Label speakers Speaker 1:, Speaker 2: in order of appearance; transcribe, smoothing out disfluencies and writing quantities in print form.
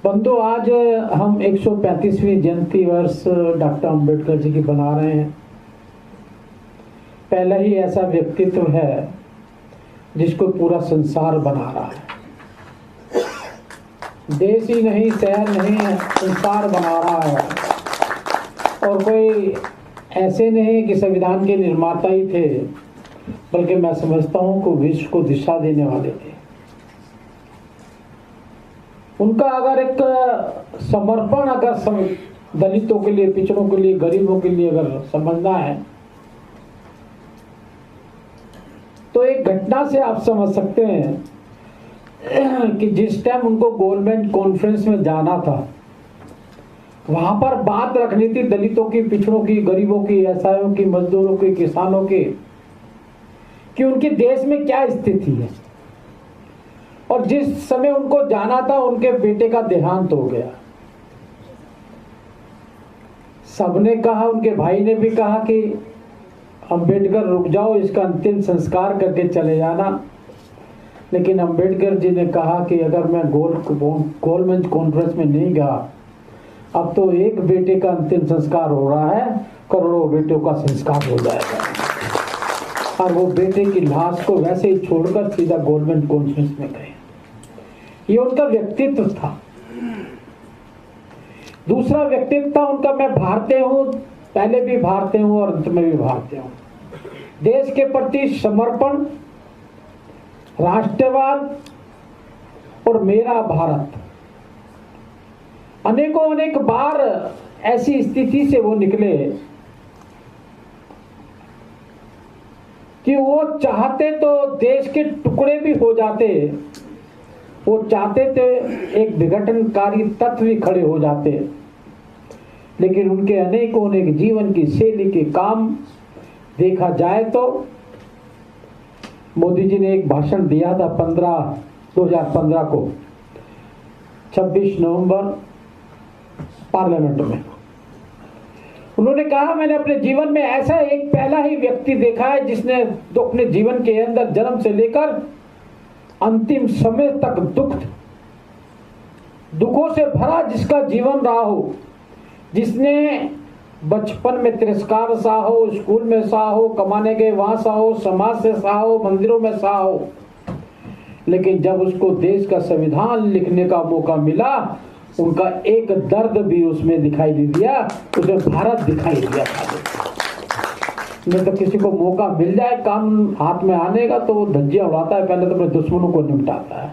Speaker 1: बंधु, आज हम 135वीं जयंती वर्ष डॉक्टर अंबेडकर जी की बना रहे हैं। पहला ही ऐसा व्यक्तित्व है जिसको पूरा संसार बना रहा है। देश ही नहीं, शहर नहीं, संसार बना रहा है। और कोई ऐसे नहीं कि संविधान के निर्माता ही थे, बल्कि मैं समझता हूं कि विश्व को दिशा देने वाले थे। उनका अगर एक समर्पण दलितों के लिए, पिछड़ों के लिए, गरीबों के लिए अगर समझना है तो एक घटना से आप समझ सकते हैं कि जिस टाइम उनको गवर्नमेंट कॉन्फ्रेंस में जाना था, वहां पर बात रखनी थी दलितों की, पिछड़ों की, गरीबों की, असहायों की, मजदूरों की, किसानों की, कि उनके देश में क्या स्थिति है। और जिस समय उनको जाना था, उनके बेटे का देहांत हो गया। सबने कहा, उनके भाई ने भी कहा कि अंबेडकर रुक जाओ, इसका अंतिम संस्कार करके चले जाना। लेकिन अंबेडकर जी ने कहा कि अगर मैं गोलमेज कॉन्फ्रेंस में नहीं गया, अब तो एक बेटे का अंतिम संस्कार हो रहा है, करोड़ों बेटों का संस्कार हो जाएगा। और वो बेटे की लाश को वैसे ही छोड़कर सीधा गवर्नमेंट कॉन्फ्रेंस में गए। ये उनका व्यक्तित्व था। दूसरा व्यक्तित्व था उनका, मैं भारतीय हूं, पहले भी भारतीय हूं और अंत में भी भारतीय हूं। देश के प्रति समर्पण, राष्ट्रवाद और मेरा भारत। अनेकों अनेक बार ऐसी स्थिति से वो निकले कि वो चाहते तो देश के टुकड़े भी हो जाते, वो चाहते थे एक विघटनकारी तत्व भी खड़े हो जाते। लेकिन उनके अनेकों अनेक जीवन की शैली के काम देखा जाए तो मोदी जी ने एक भाषण दिया था 2015 को, 26 नवंबर पार्लियामेंट में। उन्होंने कहा, मैंने अपने जीवन में ऐसा एक पहला ही व्यक्ति देखा है जिसने तो अपने जीवन के अंदर जन्म से लेकर अंतिम समय तक दुखों से भरा जिसका जीवन रहा हो, जिसने बचपन में तिरस्कार सहा हो, स्कूल में सहा हो, कमाने गए वहां सहा हो, समाज से सहा हो, मंदिरों में सहा हो, लेकिन जब उसको देश का संविधान लिखने का मौका मिला, उनका एक दर्द भी उसमें दिखाई नहीं दिया, उसे भारत दिखाई दिया था। नहीं तो किसी को मौका मिल जाए कानून हाथ में आने का तो वो धज्जियां उड़ाता है, पहले तो अपने दुश्मनों को निपटाता है।